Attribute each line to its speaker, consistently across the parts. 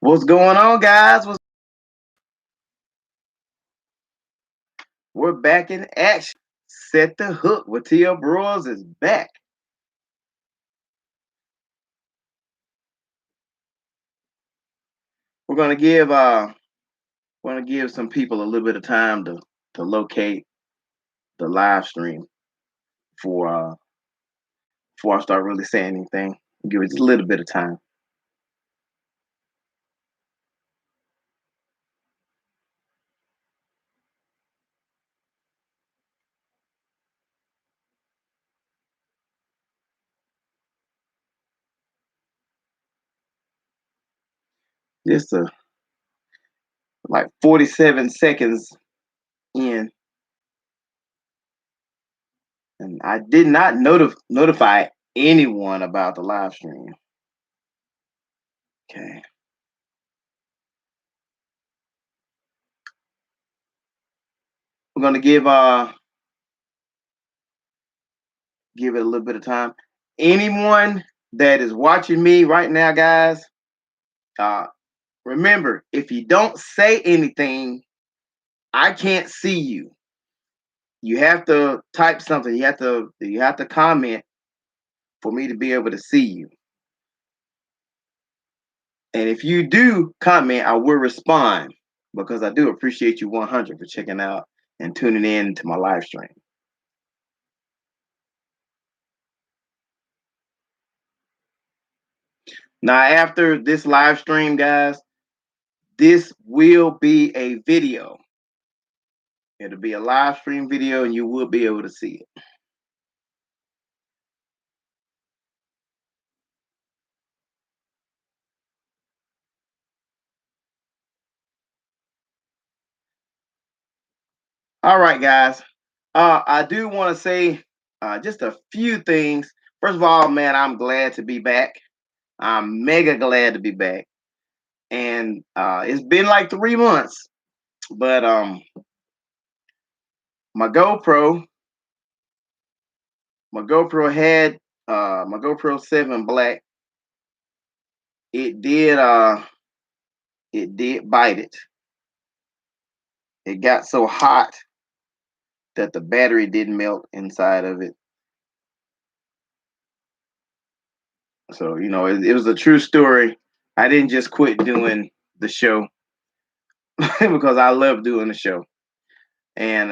Speaker 1: What's going on, guys? We're back in action. Set the hook with TL Bros is back. We're gonna give some people a little bit of time to locate the live stream for before I start really saying anything. Give it just a little bit of time. Just like 47 seconds in, and I did not notify anyone about the live stream. Okay. We're gonna give it a little bit of time. Anyone that is watching me right now, guys, uh, remember, if you don't say anything, I can't see you. You have to type something. You have to comment for me to be able to see you. And if you do comment, I will respond because I do appreciate you 100 for checking out and tuning in to my live stream. Now, after this live stream, guys, this will be a video. It'll be a live stream video and you will be able to see it. All right, guys. I do want to say just a few things. First of all, man, I'm glad to be back. I'm mega glad to be back. And it's been like 3 months, but my GoPro, my GoPro had my GoPro 7 Black. It did bite it. It got so hot that the battery didn't melt inside of it. So, it was a true story. I didn't just quit doing the show because I love doing the show. And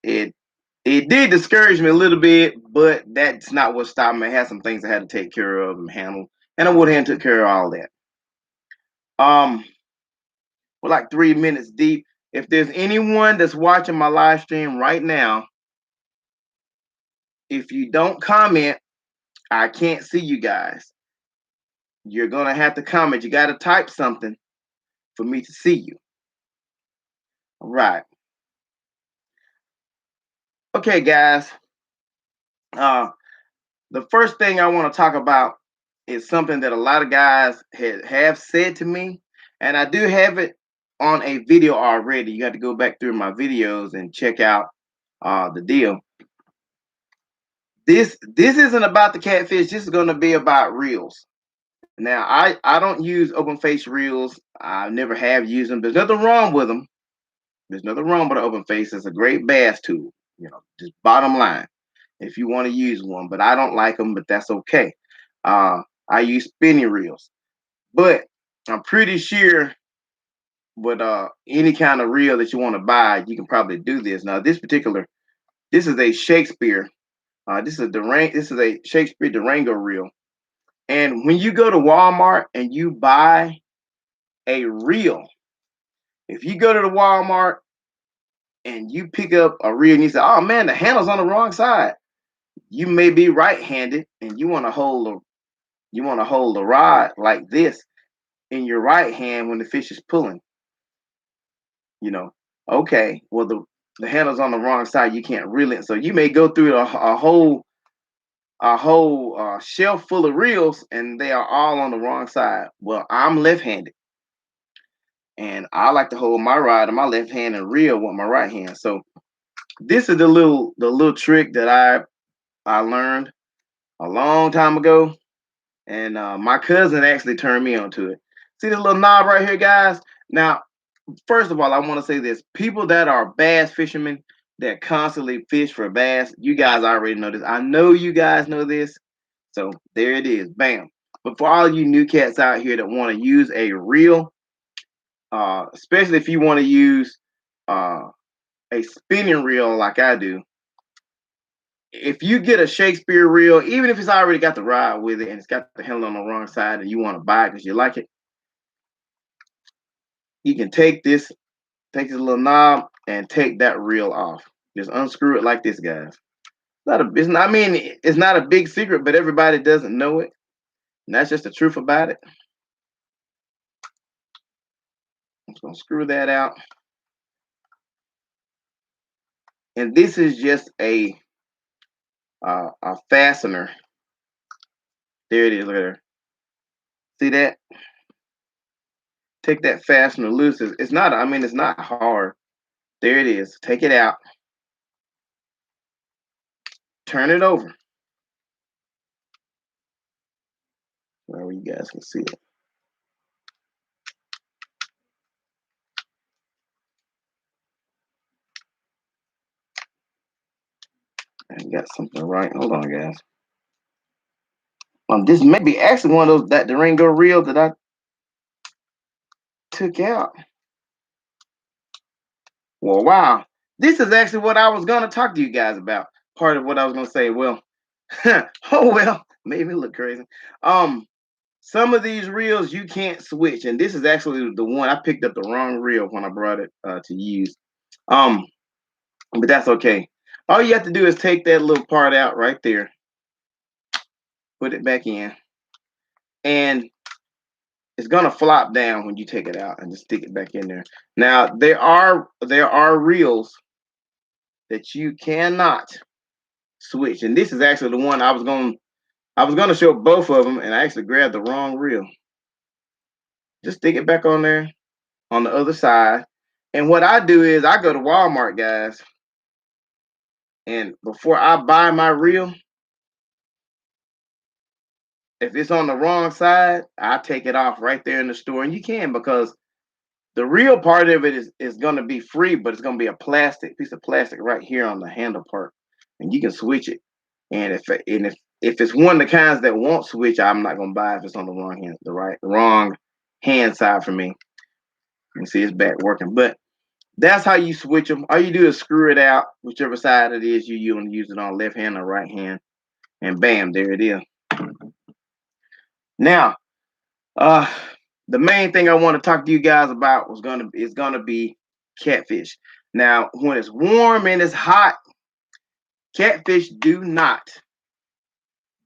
Speaker 1: it did discourage me a little bit, but that's not what stopped me. I had some things I had to take care of and handle, and I went ahead and took care of all that. We're like 3 minutes deep. If there's anyone that's watching my live stream right now, if you don't comment, I can't see you guys. You're gonna have to comment. You got to type something for me to see you. All right. Okay, guys. Uh, the first thing I want to talk about is something that a lot of guys have said to me, and I do have it on a video already. You got to go back through my videos and check out the deal. This isn't about the catfish. This is going to be about reels. Now, I don't use open face reels. I never have used them. There's nothing wrong with them. There's nothing wrong with an open face. It's a great bass tool. Just bottom line. If you want to use one, but I don't like them, but that's okay. I use spinning reels, but I'm pretty sure with any kind of reel that you want to buy, you can probably do this. Now, this is a Shakespeare. This is a Shakespeare Durango reel. And when you go to Walmart and you buy a reel, if you go to the Walmart and you pick up a reel and you say, "Oh man, the handle's on the wrong side," you may be right-handed and you want to hold the rod like this in your right hand when the fish is pulling. You know, okay, well the handle's on the wrong side. You can't reel it, so you may go through a whole shelf full of reels, and they are all on the wrong side. Well, I'm left-handed, and I like to hold my rod in my left hand and reel with my right hand. So this is the little trick that I learned a long time ago, and my cousin actually turned me onto it. See this little knob right here, guys? Now, first of all, I want to say this. People that are bass fishermen that constantly fish for bass, you guys already know this. I know you guys know this. So there it is. Bam. But for all you new cats out here that want to use a reel, especially if you want to use uh, a spinning reel like I do, if you get a Shakespeare reel, even if it's already got the rod with it and it's got the handle on the wrong side and you want to buy it because you like it, you can take this little knob and take that reel off. Just unscrew it like this, guys. It's not, I mean, it's not a big secret, but everybody doesn't know it. And that's just the truth about it. I'm just gonna screw that out. And this is just a fastener. There it is, look at there. See that? Take that fastener loose. It's not, I mean, it's not hard. There it is. Take it out. Turn it over. Where you guys can see it. I got something right. Hold on, guys. This may be actually one of those that Durango reel that I took out. Well, wow. This is actually what I was gonna talk to you guys about. Part of what I was gonna say. Well, oh well, made me look crazy. Some of these reels you can't switch, and this is actually the one I picked up the wrong reel when I brought it to use. But that's okay. All you have to do is take that little part out right there, put it back in, and it's gonna flop down when you take it out and just stick it back in there. Now there are reels that you cannot switch, and this is actually the one I was gonna show both of them, and I actually grabbed the wrong reel. Just stick it back on there on the other side. And what I do is I go to Walmart, guys, and before I buy my reel, if it's on the wrong side, I take it off right there in the store. And you can, because the real part of it is going to be free, but it's going to be a plastic piece of plastic right here on the handle part, and you can switch it. And if it's one of the kinds that won't switch, I'm not going to buy if it's on the wrong hand, the wrong hand side for me. You can see it's back working, but that's how you switch them. All you do is screw it out, whichever side it is you want to use it on, left hand or right hand, and bam, there it is. Now, uh, the main thing I want to talk to you guys about is gonna be catfish. Now, when it's warm and it's hot, catfish do not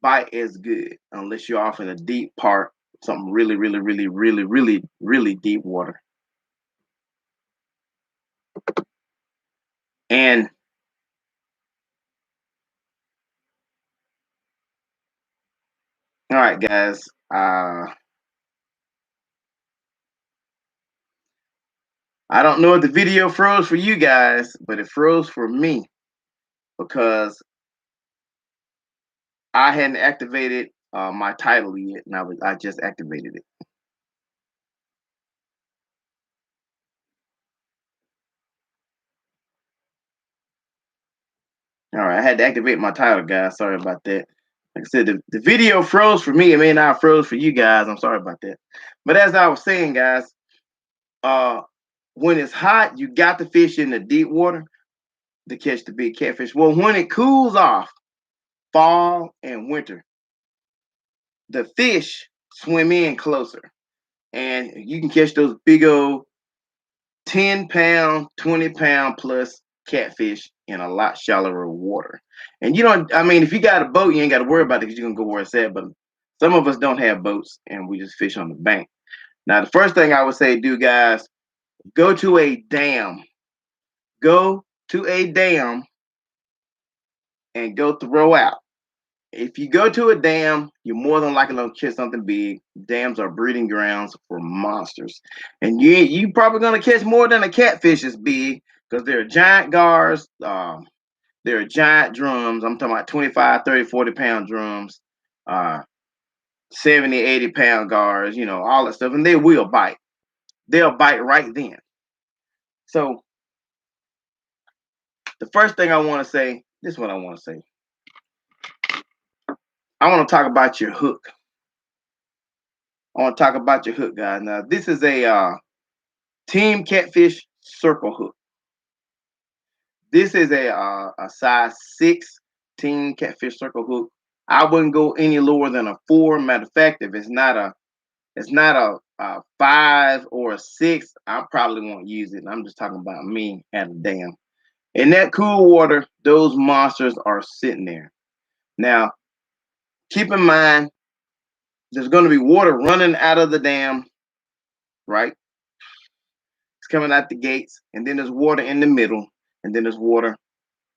Speaker 1: bite as good unless you're off in a deep part, something really, really, really, really, really, really deep water. And all right, guys. I don't know if the video froze for you guys, but it froze for me because I hadn't activated my title yet, and I just activated it. All right, I had to activate my title, guys. Sorry about that. Like I said, the video froze for me. It may not froze for you guys. I'm sorry about that. But as I was saying, guys, uh, when it's hot, you got to fish in the deep water to catch the big catfish. Well, when it cools off, fall and winter, the fish swim in closer, and you can catch those big old 10-pound, 20-pound plus catfish in a lot shallower water. And you don't, I mean, if you got a boat, you ain't got to worry about it because you're going to go where it's at. But some of us don't have boats and we just fish on the bank. Now, the first thing I would say, do guys, go to a dam. Go to a dam and go throw out. If you go to a dam, you're more than likely going to catch something big. Dams are breeding grounds for monsters. And you probably going to catch more than a catfish is big because there are giant gars. There are giant drums. I'm talking about 25, 30, 40-pound drums. 70, 80 pound guards, all that stuff, and they will bite. They'll bite right then. So the first thing I want to say, this is what I want to say. I want to talk about your hook. I want to talk about your hook, guys. Now, this is a Team Catfish circle hook. This is a size 6 Team Catfish circle hook. I wouldn't go any lower than a 4. Matter of fact, if it's not a 5 or a 6, I probably won't use it. I'm just talking about me at a dam. In that cool water, those monsters are sitting there. Now, keep in mind, there's going to be water running out of the dam, right? It's coming out the gates, and then there's water in the middle, and then there's water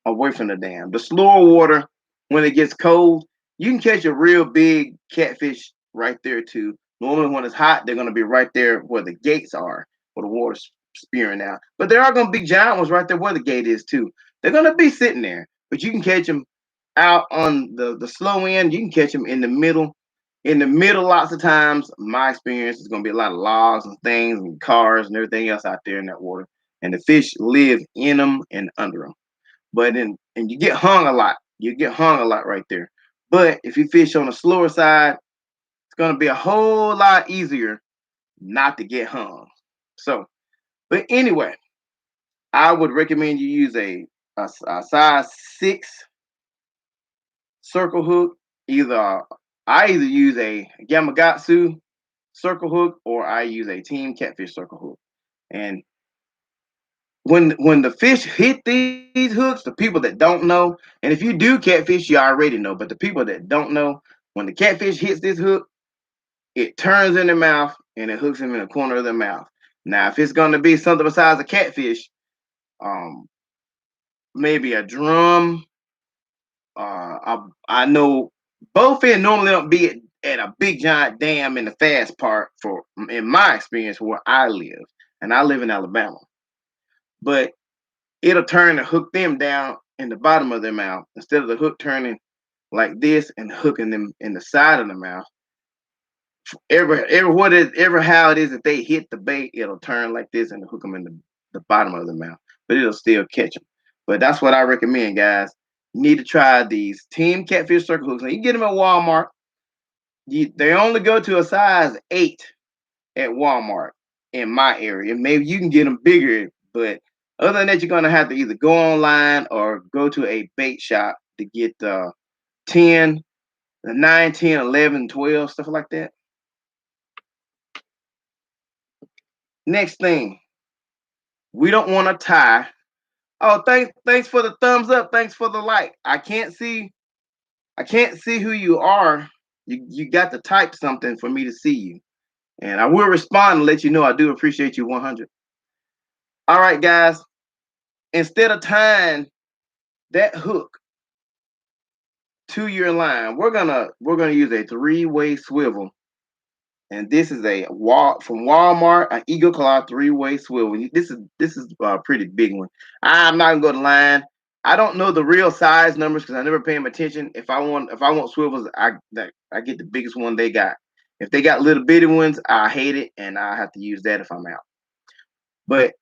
Speaker 1: away from the dam. The slower water, when it gets cold, you can catch a real big catfish right there too. Normally, when it's hot, they're going to be right there where the gates are, where the water's spewing out. But there are going to be giant ones right there where the gate is too. They're going to be sitting there, but you can catch them out on the slow end. You can catch them in the middle. In the middle, lots of times, my experience is going to be a lot of logs and things and cars and everything else out there in that water. And the fish live in them and under them. But and you get hung a lot. You get hung a lot right there. But if you fish on the slower side, it's going to be a whole lot easier not to get hung. So, but anyway, I would recommend you use a size 6 circle hook. I either use a Yamagatsu circle hook or I use a Team Catfish circle hook. And when the fish hit these hooks, the people that don't know, and if you do catfish, you already know, but the people that don't know, when the catfish hits this hook, it turns in their mouth and it hooks them in the corner of their mouth. Now, if it's going to be something besides a catfish, um, maybe a drum, I know bowfin normally don't be at a big giant dam in the fast part for, in my experience, where I live, and I live in Alabama. But it'll turn and hook them down in the bottom of their mouth instead of the hook turning like this and hooking them in the side of the mouth. Every how it is that they hit the bait, it'll turn like this and hook them in the bottom of the mouth, but it'll still catch them. But that's what I recommend, guys. You need to try these Team Catfish circle hooks. Now you can get them at Walmart. They only go to a size 8 at Walmart in my area. Maybe you can get them bigger, but other than that, you're gonna have to either go online or go to a bait shop to get 10, the 9, 10, 11, 12, stuff like that. Next thing, we don't want to tie. Oh, thanks for the thumbs up. Thanks for the like. I can't see who you are. You got to type something for me to see you. And I will respond and let you know I do appreciate you 100. All right, guys. Instead of tying that hook to your line, we're gonna use a 3-way swivel. And this is a wall from Walmart, an Eagle Claw 3-way swivel. This is a pretty big one. I'm not gonna go to line. I don't know the real size numbers because I never pay them attention. If I want swivels, I get the biggest one they got. If they got little bitty ones, I hate it and I have to use that if I'm out. But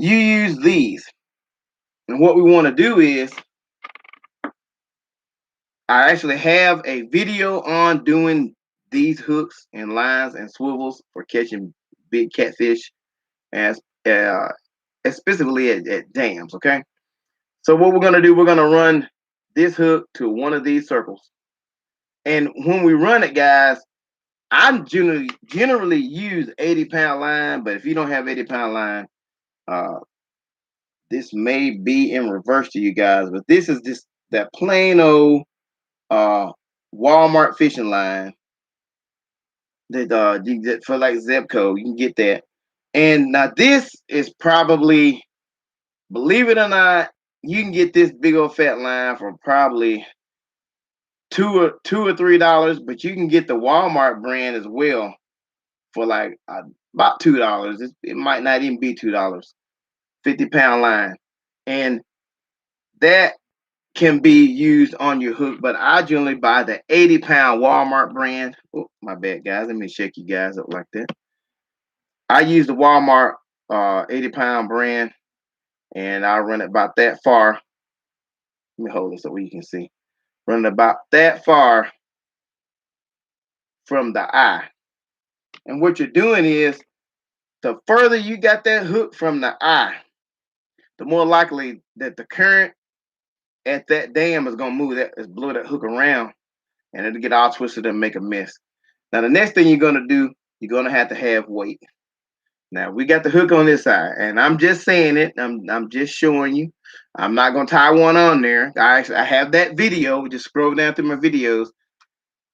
Speaker 1: you use these, and what we want to do is I actually have a video on doing these hooks and lines and swivels for catching big catfish, as uh, specifically at dams. Okay, so what we're gonna do, we're gonna run this hook to one of these circles, and when we run it, guys, I'm generally use 80-pound line, but if you don't have 80-pound line, uh, this may be in reverse to you guys, but this is just that plain old uh, Walmart fishing line that you get for like Zepco. You can get that. And now this is probably, believe it or not, you can get this big old fat line for probably $2 or $3, but you can get the Walmart brand as well for like about $2. It might not even be $2. 50-pound line, and that can be used on your hook, but I generally buy the 80-pound Walmart brand. Oh, my bad, guys. Let me shake you guys up like that. I use the Walmart 80-pound brand, and I run it about that far. Let me hold this so you can see. Run it about that far from the eye. And what you're doing is, the further you got that hook from the eye, the more likely that the current at that dam is gonna move that, is blow that hook around, and it'll get all twisted and make a mess. Now the next thing you're gonna do, you're gonna have to have weight. Now we got the hook on this side, and I'm just saying it. I'm just showing you. I'm not gonna tie one on there. I have that video. Just scroll down through my videos.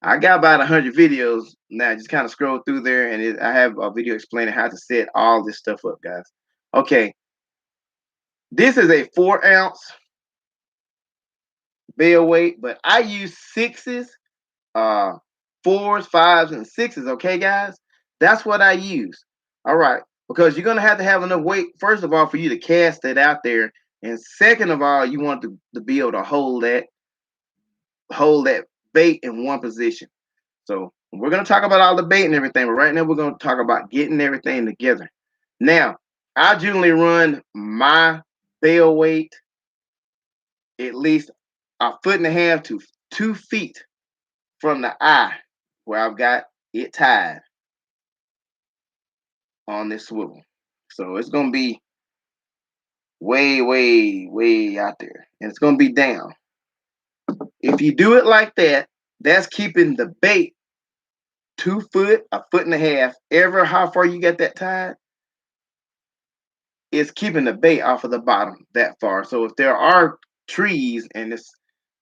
Speaker 1: I got about 100 videos now. Just kind of scroll through there, and I have a video explaining how to set all this stuff up, guys. Okay, this is a 4-ounce bale weight, but I use sixes, uh, fours, fives, and sixes. Okay, guys, that's what I use. All right, because you're gonna have to have enough weight, first of all, for you to cast it out there, and second of all, you want to be able to hold that bait in one position. So we're gonna talk about all the bait and everything, but right now we're gonna talk about getting everything together. Now, I generally run my bale weight at least a foot and a half to 2 feet from the eye where I've got it tied on this swivel. So it's gonna be way, way, way out there, and it's gonna be down. If you do it like that, that's keeping the bait 2 foot, a foot and a half, ever how far you get that tied, it's keeping the bait off of the bottom that far. So if there are trees and it's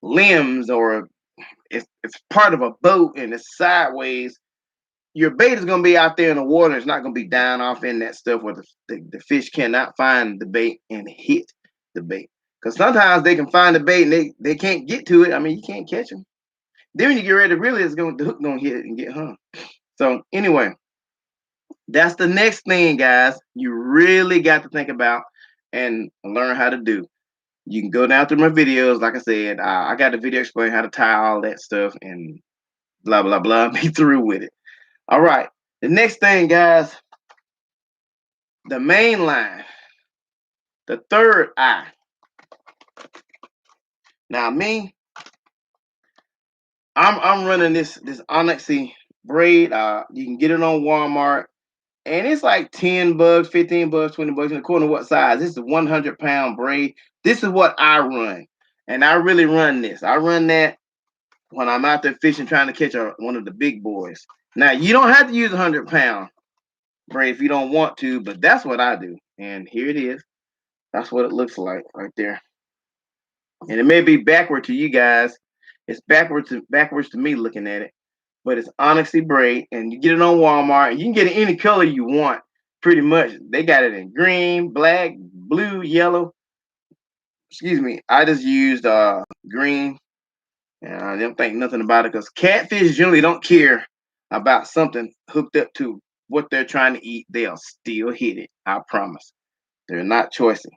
Speaker 1: limbs, or it's part of a boat and it's sideways, your bait is going to be out there in the water. It's not going to be down off in that stuff where the fish cannot find the bait and hit the bait. Because sometimes they can find the bait and they can't get to it. I mean, you can't catch them. Then when you get ready to reel it, the hook going to hit it and get hung. So anyway, that's the next thing, guys, you really got to think about and learn how to do. You can go down through my videos. Like I said, I got a video explaining how to tie all that stuff and blah, blah, blah. Be through with it. All right. The next thing, guys, the main line, the third eye. Now, me, I'm running this onyxy braid. You can get it on Walmart, and it's like $10, $15, $20, according to what size. This is a 100-pound braid. This is what I run, and I really run this. I run that when I'm out there fishing, trying to catch one of the big boys. Now, you don't have to use a 100-pound braid if you don't want to, but that's what I do. And here it is. That's what it looks like right there. And it may be backward to you guys. It's backwards to me looking at it. But it's onyxy braid, and you get it on Walmart. You can get it any color you want, pretty much. They got it in green, black, blue, yellow. Excuse me. I just used green, and I didn't think nothing about it because catfish generally don't care about something hooked up to what they're trying to eat. They'll still hit it. I promise. They're not choosy.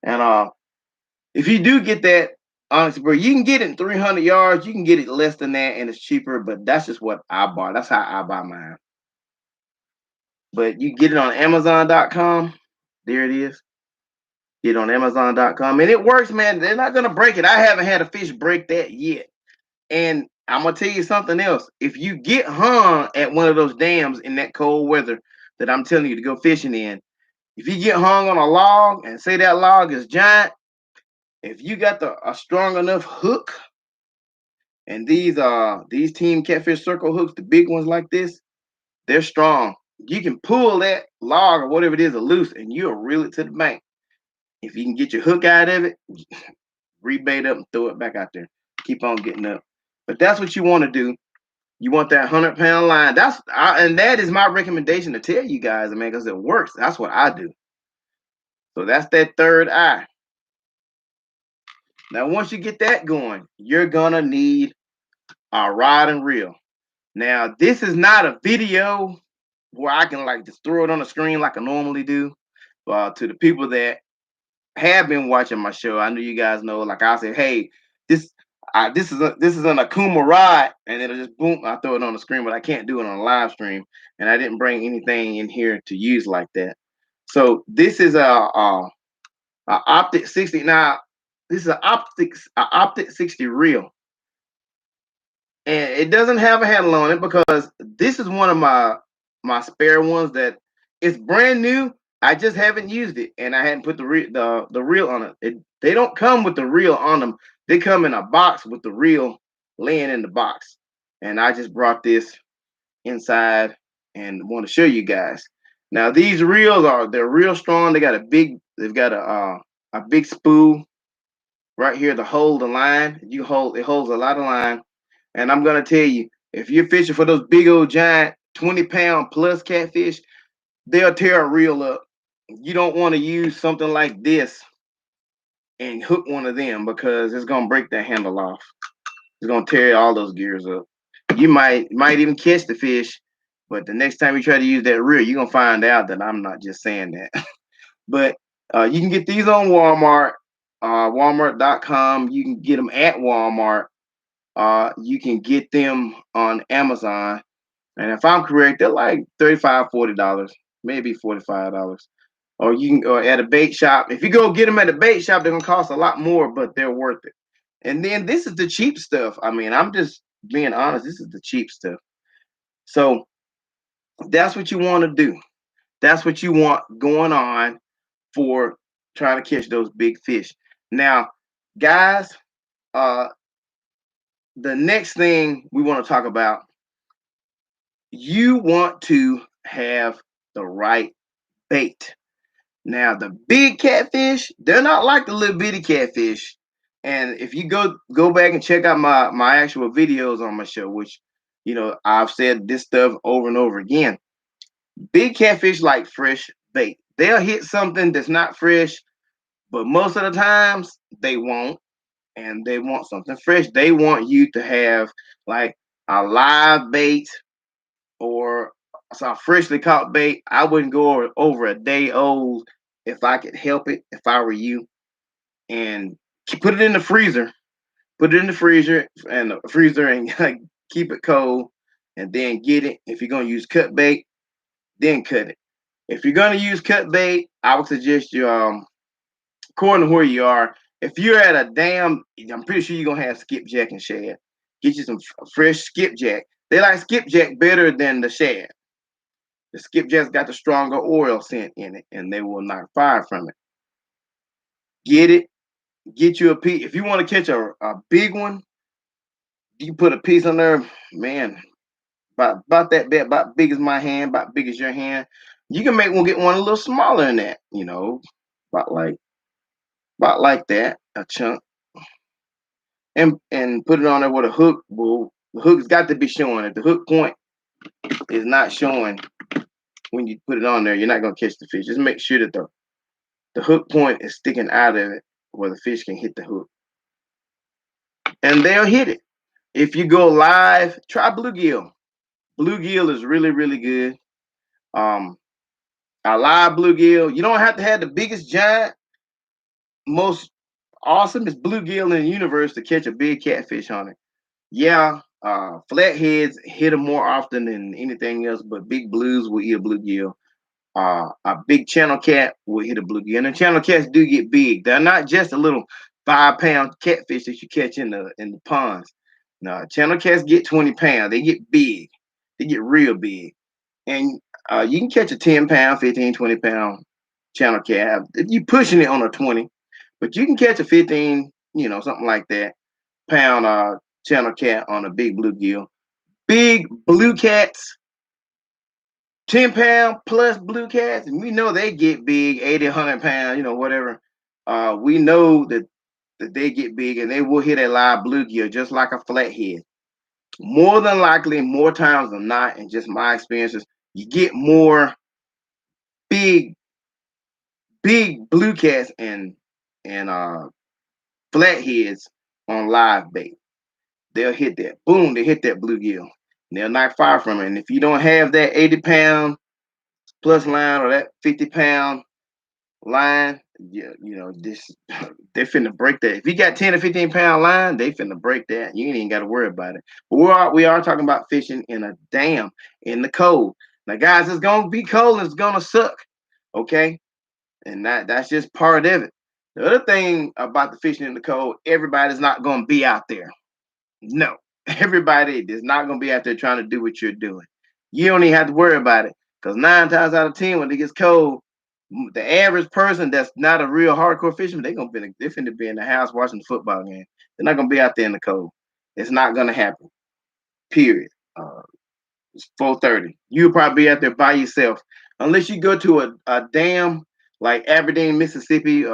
Speaker 1: And if you do get that onyx braid, you can get it in 300 yards. You can get it less than that, and it's cheaper. But that's just what I bought. That's how I buy mine. But you get it on Amazon.com. There it is. Get it on Amazon.com, and it works, man. They're not gonna break it. I haven't had a fish break that yet. And I'm gonna tell you something else. If you get hung at one of those dams in that cold weather that I'm telling you to go fishing in, if you get hung on a log and say that log is giant, if you got a strong enough hook, and these team catfish circle hooks, the big ones like this, they're strong. You can pull that log or whatever it is loose, and you'll reel it to the bank. If you can get your hook out of it, rebait up and throw it back out there. Keep on getting up. But that's what you want to do. You want that 100-pound line. And that is my recommendation to tell you guys, man, because it works. That's what I do. So that's that third eye. Now, once you get that going, you're gonna need a rod and reel. Now, this is not a video where I can like just throw it on the screen like I normally do. To the people that have been watching my show, I know you guys know. Like I said, hey, this this is an Akuma rod, and it'll just boom. I throw it on the screen, but I can't do it on a live stream, and I didn't bring anything in here to use like that. So this is a optic 60. Now this is a optic 60 reel, and it doesn't have a handle on it because this is one of my spare ones that it's brand new. I just haven't used it, and I hadn't put the reel on it. They don't come with the reel on them. They come in a box with the reel laying in the box, and I just brought this inside and want to show you guys. Now these reels they're real strong. They've got a big spool right here to hold the line. It holds a lot of line. And I'm gonna tell you, if you're fishing for those big old giant 20-pound plus catfish, they'll tear a reel up. You don't want to use something like this and hook one of them because it's gonna break that handle off. It's gonna tear all those gears up. You might even catch the fish, but the next time you try to use that reel, you're gonna find out that I'm not just saying that. But you can get these on Walmart, Walmart.com. You can get them at Walmart. You can get them on Amazon. And if I'm correct, they're like $35, $40, maybe $45. Or you can or at a bait shop. If you go get them at a bait shop, they're gonna cost a lot more, but they're worth it. And then this is the cheap stuff. I mean, I'm just being honest. This is the cheap stuff. So that's what you want to do. That's what you want going on for trying to catch those big fish. Now, guys, uh, the next thing we want to talk about, you want to have the right bait. Now, the big catfish, they're not like the little bitty catfish. And if you go back and check out my actual videos on my show, which I've said this stuff over and over again. Big catfish like fresh bait. They'll hit something that's not fresh, but most of the times they won't, and they want something fresh. They want you to have like a live bait or some freshly caught bait. I wouldn't go over a day old if I could help it, if I were you, and put it in the freezer. Put it in the freezer and keep it cold, and then get it. If you're gonna use cut bait, then cut it. If you're gonna use cut bait, I would suggest you according to where you are. If you're at a dam, I'm pretty sure you're gonna have skipjack and shad. Get you some fresh skipjack. They like skipjack better than the shad. The skipjack's got the stronger oil scent in it, and they will not fire from it. Get it. Get you a piece. If you want to catch a big one, you put a piece on there, man. About that big, about big as my hand, about big as your hand. You can get one a little smaller than that. About like that, a chunk, and put it on there with a hook. Well, the hook's got to be showing. If the hook point is not showing when you put it on there, you're not gonna catch the fish. Just make sure that the hook point is sticking out of it where the fish can hit the hook, and they'll hit it. If you go live, try bluegill. Bluegill is really really good. Um, a live bluegill. You don't have to have the biggest giant, most awesome bluegill in the universe to catch a big catfish on it. Yeah, flatheads hit them more often than anything else, but big blues will eat a bluegill. A big channel cat will hit a bluegill, and the channel cats do get big. They're not just a little 5-pound catfish that you catch in the ponds. No, channel cats get 20 pounds. They get big. They get real big, and you can catch a 10-pound, 15, 20-pound channel cat. You pushing it on a 20, but you can catch a 15, something like that pound channel cat on a big bluegill. Big blue cats, 10-pound plus blue cats, and we know they get big, 80, 100 pounds, whatever. We know that they get big and they will hit a live bluegill just like a flathead. More than likely, more times than not, in just my experiences, you get more big, big blue cats and flatheads on live bait. They'll hit that. Boom, they hit that bluegill. They'll not far from it. And if you don't have that 80-pound plus line or that 50-pound line, Yeah, this they finna break that. If you got 10 or 15 pound line, they finna break that. You ain't even gotta worry about it. But we are talking about fishing in a dam in the cold. Now, guys, it's gonna be cold and it's gonna suck. Okay. And that's just part of it. The other thing about the fishing in the cold, everybody's not gonna be out there. No, everybody is not gonna be out there trying to do what you're doing. You don't even have to worry about it because 9 times out of 10, when it gets cold, the average person that's not a real hardcore fisherman, they're finna be in the house watching the football game. They're not gonna be out there in the cold. It's not gonna happen. Period. It's 4:30. You'll probably be out there by yourself, unless you go to a dam like Aberdeen, Mississippi.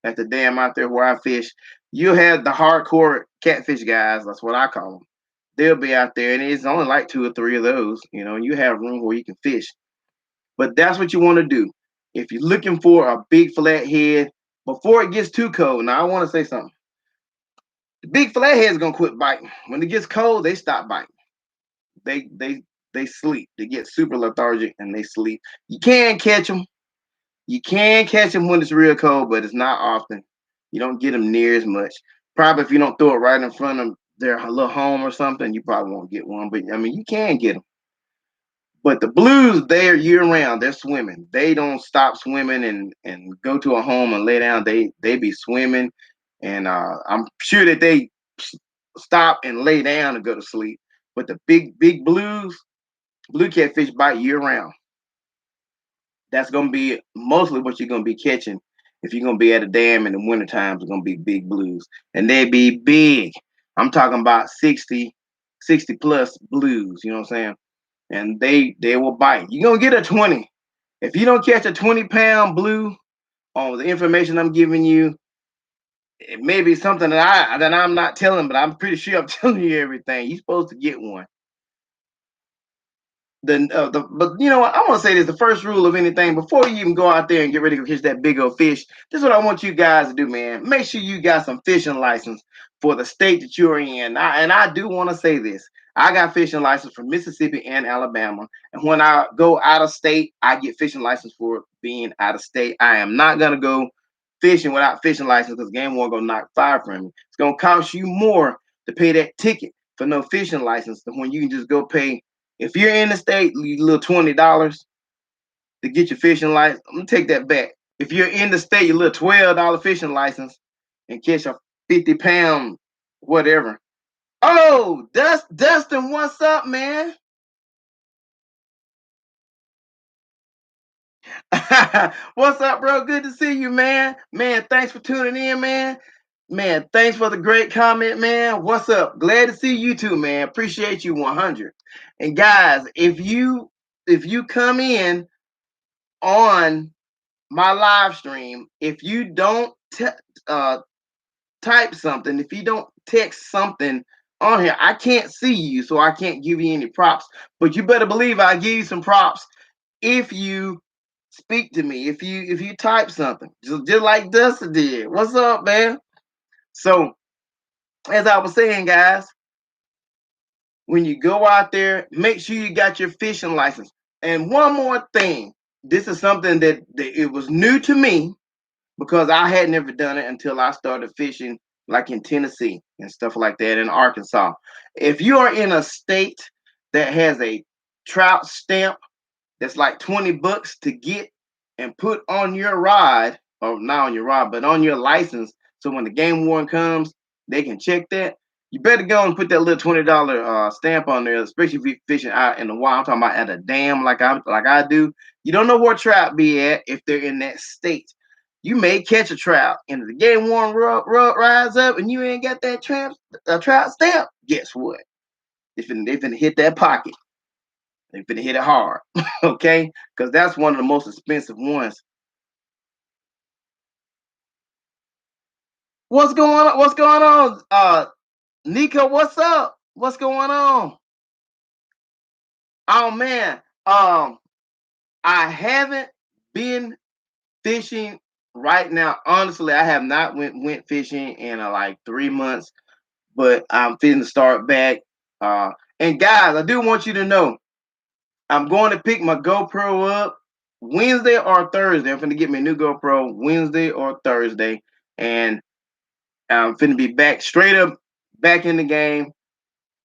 Speaker 1: At the dam out there where I fish, you'll have the hardcore catfish guys. That's what I call them. They'll be out there, and it's only like two or three of those, and you have room where you can fish. But that's what you want to do. If you're looking for a big flathead before it gets too cold. Now, I want to say something. The big flathead's gonna quit biting when it gets cold. They stop biting. They sleep. They get super lethargic and they sleep. You can catch them. You can catch them when it's real cold, but it's not often. You don't get them near as much. Probably if you don't throw it right in front of their little home or something, you probably won't get one. But I mean, you can get them. But the blues, they're year round. They're swimming. They don't stop swimming and go to a home and lay down. They be swimming, and I'm sure that they stop and lay down and go to sleep. But the big blues, blue catfish bite year round. That's gonna be mostly what you're gonna be catching if you're gonna be at a dam in the winter times. It's gonna be big blues, and they be big. I'm talking about 60 plus blues. You know what I'm saying? And they will bite. You're gonna get a 20. If you don't catch a 20-pound blue on the information I'm giving you, it may be something that I'm not telling, but I'm pretty sure I'm telling you everything. You're supposed to get one. But you know what? I want to say this: the first rule of anything before you even go out there and get ready to catch that big old fish. This is what I want you guys to do, man. Make sure you got some fishing license for the state that you're in. And I do want to say this: I got fishing license for Mississippi and Alabama, and when I go out of state, I get fishing license for being out of state. I am not gonna go fishing without fishing license because game warden gonna knock fire from me. It's gonna cost you more to pay that ticket for no fishing license than when you can just go pay. If you're in the state, you little $20 to get your fishing license. I'm gonna take that back. If you're in the state, your little $12 fishing license and catch a 50-pound whatever. Oh, Dustin, what's up, man? What's up, bro? Good to see you, man. Man, thanks for tuning in, man. Man, thanks for the great comment, man. What's up? Glad to see you too, man. Appreciate you 100. And guys, if you come in on my live stream, if you don't uh, type something, if you don't text something on here, I can't see you, so I can't give you any props. But you better believe I give you some props if you speak to me, if you type something, just like Dustin did. What's up, man? So, as I was saying, guys, when you go out there, make sure you got your fishing license. And one more thing, this is something that it was new to me because I had never done it until I started fishing like in Tennessee and stuff like that in Arkansas. If you are in a state that has a trout stamp that's like $20 to get and put on your rod, or not on your rod, but on your license, so when the game warden comes, they can check that. You better go and put that little $20 stamp on there, especially if you're fishing out in the wild. I'm talking about at a dam like I do. You don't know where trout be at if they're in that state. You may catch a trout, and if the game warden rise up and you ain't got that trout stamp, guess what? They finna hit that pocket. They finna hit it hard, okay? Because that's one of the most expensive ones. What's going on? What's going on? Nico, what's up? What's going on? Oh man, I haven't been fishing right now. Honestly, I have not went fishing in like 3 months, but I'm fitting to start back. And guys, I do want you to know I'm going to pick my GoPro up Wednesday or Thursday. I'm finna get me a new GoPro Wednesday or Thursday, and I'm finna be back straight up back in the game.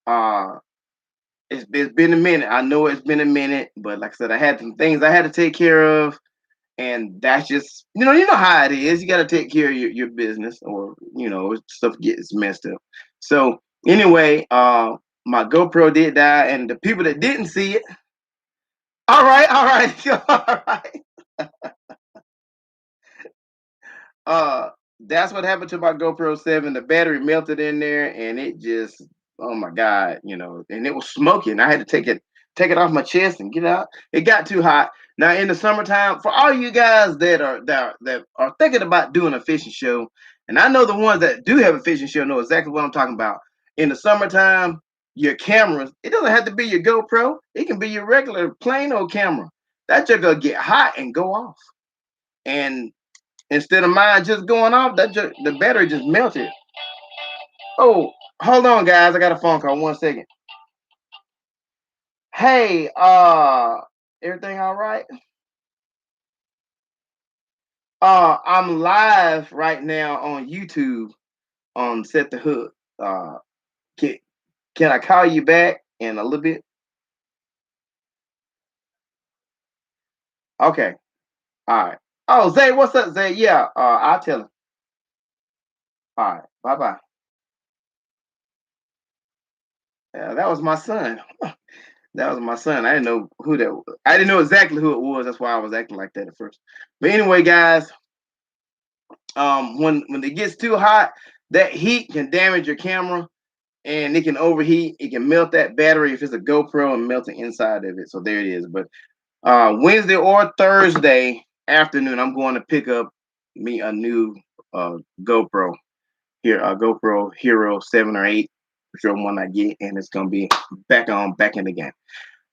Speaker 1: Uh, it's been a minute. I know it's been a minute, but like I said, I had some things I had to take care of, and that's just you know how it is. You got to take care of your business, or stuff gets messed up. So anyway, my GoPro did die, and the people that didn't see it, all right, all right. Uh, that's what happened to my GoPro 7. The battery melted in there, and it just, oh my god, and it was smoking. I had to take it off my chest and get it out. It got too hot. Now in the summertime, for all you guys that are thinking about doing a fishing show, and I know the ones that do have a fishing show know exactly what I'm talking about. In the summertime, your cameras, it doesn't have to be your GoPro. It can be your regular plain old camera. That just gonna get hot and go off. And instead of mine just going off, the battery just melted. Oh, hold on, guys. I got a phone call. 1 second. Hey, everything all right? I'm live right now on YouTube on Set the Hook. Can, can I call you back in a little bit? Okay. All right. Oh, Zay, what's up, Zay? Yeah, I'll tell him. All right. Bye bye. That was my son. That was my son. I didn't know who that was. I didn't know exactly who it was. That's why I was acting like that at first. But anyway, guys, when it gets too hot, that heat can damage your camera, and it can overheat. It can melt that battery if it's a GoPro and melt the inside of it. So there it is. But Wednesday or Thursday afternoon, I'm going to pick up me a new GoPro here, a GoPro Hero 7 or 8, whichever one I get, and it's gonna be back in the game.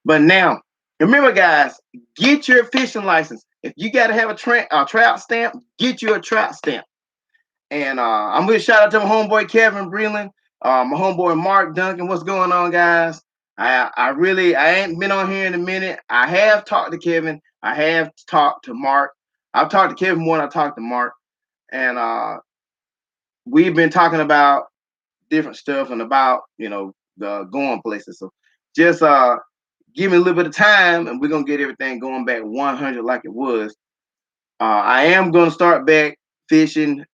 Speaker 1: But now, remember, guys, get your fishing license. If you got to have a trout stamp, get you a trout stamp. And I'm going to shout out to my homeboy Kevin Breland, my homeboy Mark Duncan. What's going on, guys? I ain't been on here in a minute. I have talked to Kevin. I have talked to Mark. I've talked to Kevin more than I talked to Mark, and we've been talking about different stuff and about the going places. So just give me a little bit of time, and we're gonna get everything going back 100 like it was. I am gonna start back fishing.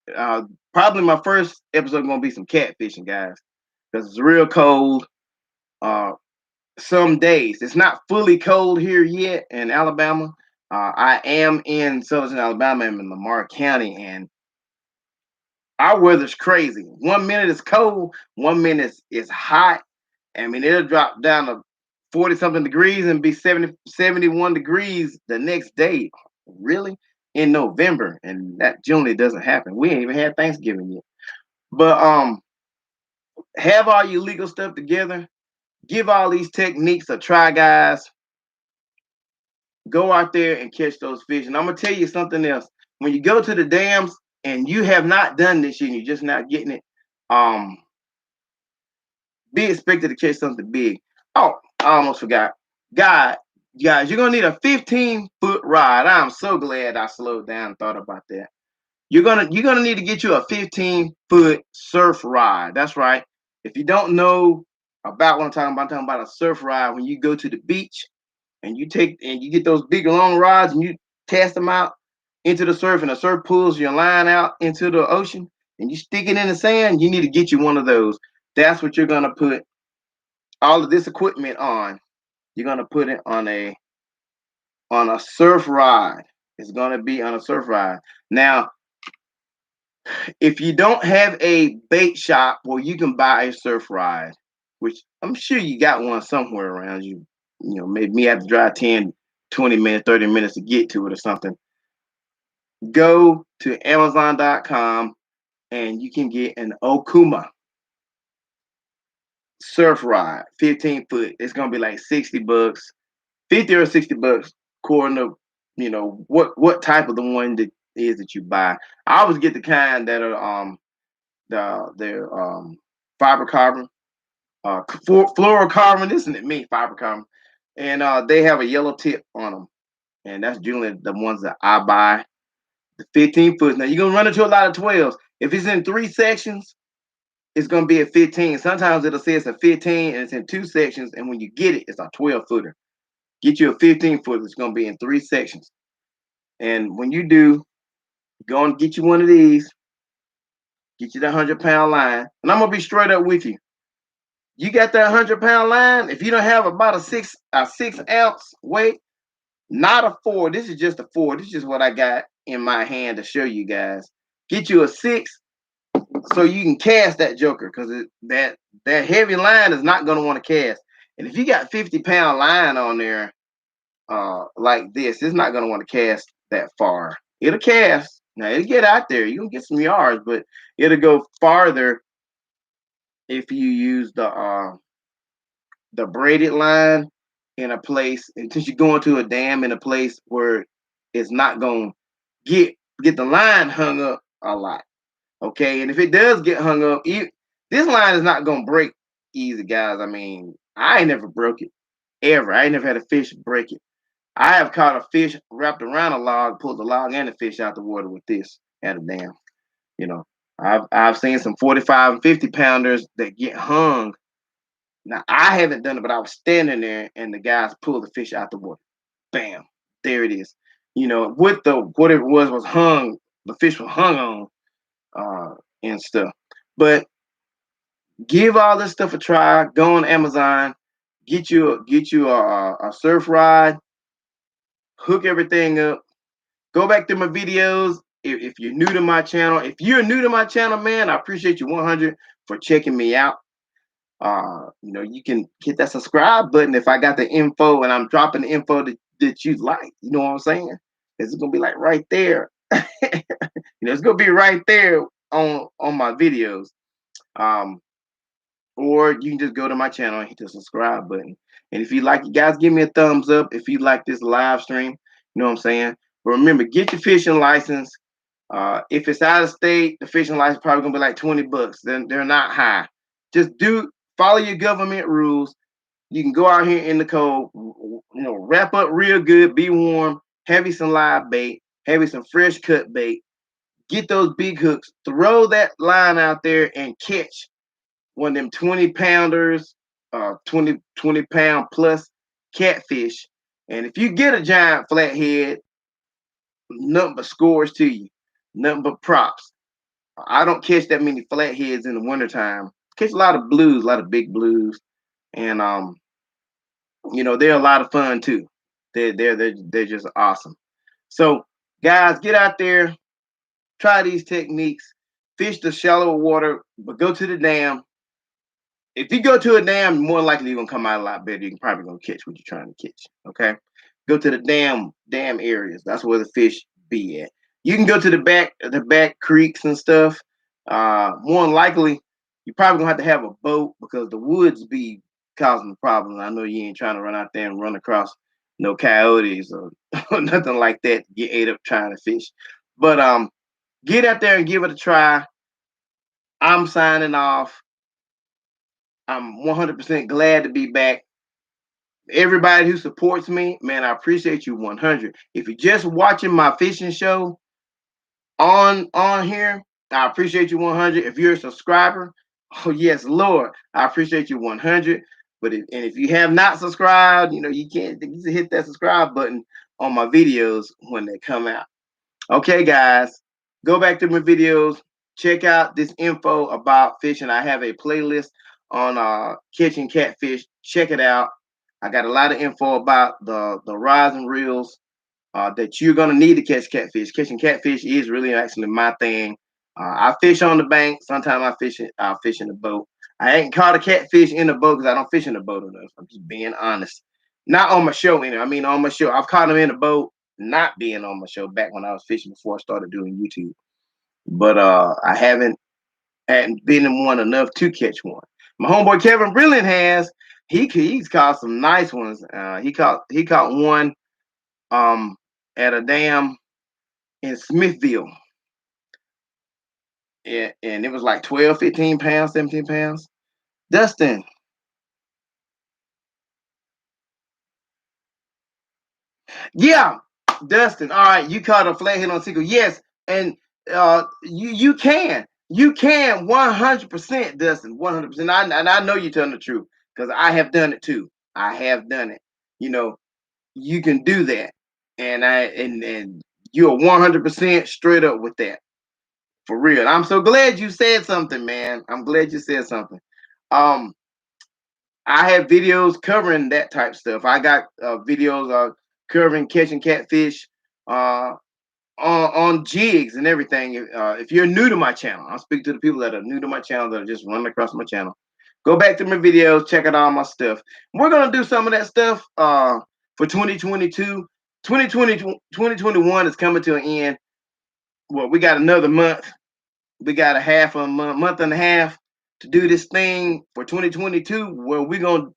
Speaker 1: Probably my first episode gonna be some catfishing, guys, because it's real cold. Uh, some days it's not fully cold here yet in Alabama. I am in southern Alabama. I'm in Lamar County, and our weather's crazy. 1 minute it's cold, 1 minute it's hot. I mean, it'll drop down to 40 something degrees and be 70, 71 degrees the next day. Really? In November. And that generally doesn't happen. We ain't even had Thanksgiving yet. But have all your legal stuff together. Give all these techniques a try, guys. Go out there and catch those fish. And I'm gonna tell you something else. When you go to the dams and you have not done this yet, and you're just not getting it, um, be expected to catch something big. Oh, I almost forgot. God, guys, you're gonna need a 15-foot rod. I'm so glad I slowed down and thought about that. You're gonna need to get you a 15-foot surf rod. That's right. If you don't know about what I'm talking about a surf rod. When you go to the beach and you get those big long rods and you cast them out into the surf, and the surf pulls your line out into the ocean, and you stick it in the sand. You need to get you one of those. That's what you're gonna put all of this equipment on. You're gonna put it on a surf rod. It's gonna be on a surf rod. Now, if you don't have a bait shop where you can buy a surf rod, which I'm sure you got one somewhere around you, maybe me have to drive 10, 20 minutes, 30 minutes to get to it or something. Go to Amazon.com and you can get an Okuma surf rod, 15 foot. It's gonna be like $60, 50 or $60, according to what type of the one that is that you buy. I always get the kind that are they're fiber carbon, fluorocarbon. Isn't it me fiber carbon? And they have a yellow tip on them. and that's generally the ones that I buy. The 15 foot. Now you're gonna run into a lot of 12s. If it's in 3 sections, it's gonna be a 15. Sometimes it'll say it's a 15 and it's in 2 sections, and when you get it, it's a 12 footer. Get you a 15 footer. It's gonna be in 3 sections. And when you do, go and get you one of these. Get you that 100 pound line, and I'm gonna be straight up with you. You got that 100 pound line. If you don't have about a 6 ounce weight, not a 4. This is just a 4. This is just what I got in my hand to show you guys. Get you a 6 so you can cast that joker, because that heavy line is not going to want to cast. And if you got 50 pound line on there, like this, it's not going to want to cast that far. It'll cast. Now it'll get out there. You can get some yards, but it'll go farther if you use the braided line in a place, until you go into a dam in a place where it's not going to get the line hung up a lot. Okay, and if it does get hung up, this line is not gonna break easy, guys. I mean, I ain't never broke it ever. I ain't never had a fish break it. I have caught a fish wrapped around a log, pulled the log and the fish out the water with this at a dam. You know, I've seen some 45 and 50 pounders that get hung. Now I haven't done it, but I was standing there and the guys pulled the fish out the water. Bam, there it is. You know, with the what it was hung. The fish was hung on and stuff. But give all this stuff a try. Go on Amazon, get you a surf rod, hook everything up. Go back to my videos. If you're new to my channel, man, I appreciate you 100 for checking me out. You can hit that subscribe button if I got the info and I'm dropping the info that you like. You know what I'm saying? It's gonna be like right there. It's gonna be right there on my videos. Um, or you can just go to my channel and hit the subscribe button. And if you like it, guys, give me a thumbs up if you like this live stream. You know what I'm saying? But remember, get your fishing license. If it's out of state, the fishing license probably gonna be like $20. Then they're not high. Just follow your government rules. You can go out here in the cold, wrap up real good, be warm, have you some live bait, have you some fresh cut bait, get those big hooks, throw that line out there and catch one of them 20 pounders, 20 pound plus catfish. And if you get a giant flathead, nothing but scores to you, nothing but props. I don't catch that many flatheads in the wintertime. Catch a lot of blues, a lot of big blues. And they're a lot of fun too. They're just awesome. So guys, get out there, try these techniques, fish the shallow water, but go to the dam. If you go to a dam, more likely you're gonna come out a lot better. You can probably gonna catch what you're trying to catch. Okay, go to the dam areas. That's where the fish be at. You can go to the back creeks and stuff. More than likely, you're probably gonna have a boat because the woods be causing problems. I know you ain't trying to run out there and run across no coyotes or, or nothing like that. Get ate up trying to fish. But get out there and give it a try. I'm signing off. I'm 100% glad to be back. Everybody who supports me, man, I appreciate you 100. If you're just watching my fishing show on here, I appreciate you 100. If you're a subscriber, oh yes, Lord, I appreciate you 100. But if you have not subscribed, you can't hit that subscribe button on my videos when they come out. Okay, guys, go back to my videos. Check out this info about fishing. I have a playlist on catching catfish. Check it out. I got a lot of info about the rods and reels that you're gonna need to catch catfish. Catching catfish is really actually my thing. I fish on the bank. Sometimes I fish in the boat. I ain't caught a catfish in the boat because I don't fish in the boat enough. I'm just being honest. Not on my show, I mean on my show. I've caught them in the boat, not being on my show back when I was fishing before I started doing YouTube. But I hadn't been in one enough to catch one. My homeboy Kevin Brilliant has. He's caught some nice ones. He caught one at a dam in Smithville. And it was like 12, 15 pounds, 17 pounds. Dustin, yeah, Dustin, all right, you caught a flathead on single. Yes, and you can 100%, Dustin, 100%. And I know you're telling the truth because I have done it too. I have done it. You know, you can do that, and you're 100% straight up with that for real. And I'm so glad you said something, man. I'm glad you said something. Um, I have videos covering that type stuff. I got videos covering catching catfish. Uh, on jigs and everything. If you're new to my channel, I'll speak to the people that are new to my channel that are just running across my channel. Go back to my videos, check out all my stuff. We're gonna do some of that stuff for 2022. 2020, 2021 is coming to an end. Well, we got another month. We got a half a month and a half to do this thing for 2022. Where we're gonna,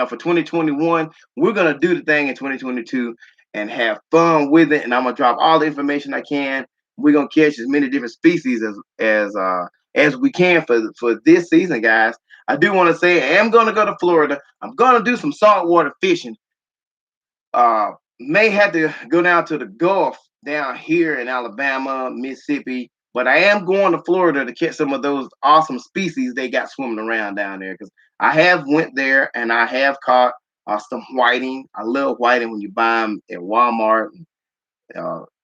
Speaker 1: for 2021, we're gonna do the thing in 2022 and have fun with it. And I'm gonna drop all the information I can. We're gonna catch as many different species as we can for this season, guys. I do want to say I am gonna go to Florida. I'm gonna do some saltwater fishing. uh, may have to go down to the Gulf down here in Alabama, Mississippi, but I am going to Florida to catch some of those awesome species they got swimming around down there. Because I have went there and I have caught some whiting. I love whiting when you buy them at Walmart.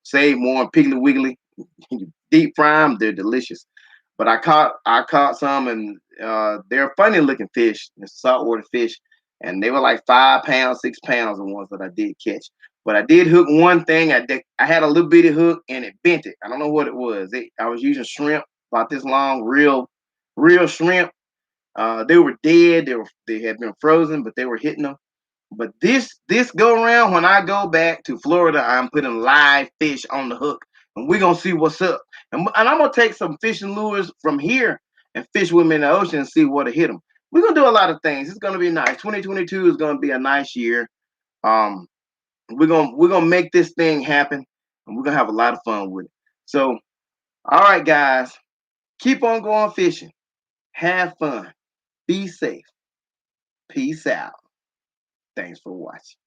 Speaker 1: Save more Piggly Wiggly. You deep fry them, they're delicious. But I caught some, and they're funny looking fish. They're saltwater fish, and they were like 5 pounds, 6 pounds, the ones that I did catch. But I did hook one thing. I had a little bitty hook, and it bent it. I don't know what it was. I was using shrimp about this long, real shrimp. They were dead. They had been frozen, but they were hitting them. But this go around, when I go back to Florida, I'm putting live fish on the hook, and we're gonna see what's up. And I'm gonna take some fishing lures from here and fish with them in the ocean and see what to hit them. We're gonna do a lot of things. It's gonna be nice. 2022 is gonna be a nice year. Um, we're gonna make this thing happen, and we're gonna have a lot of fun with it. So, all right, guys, keep on going fishing. Have fun. Be safe. Peace out. Thanks for watching.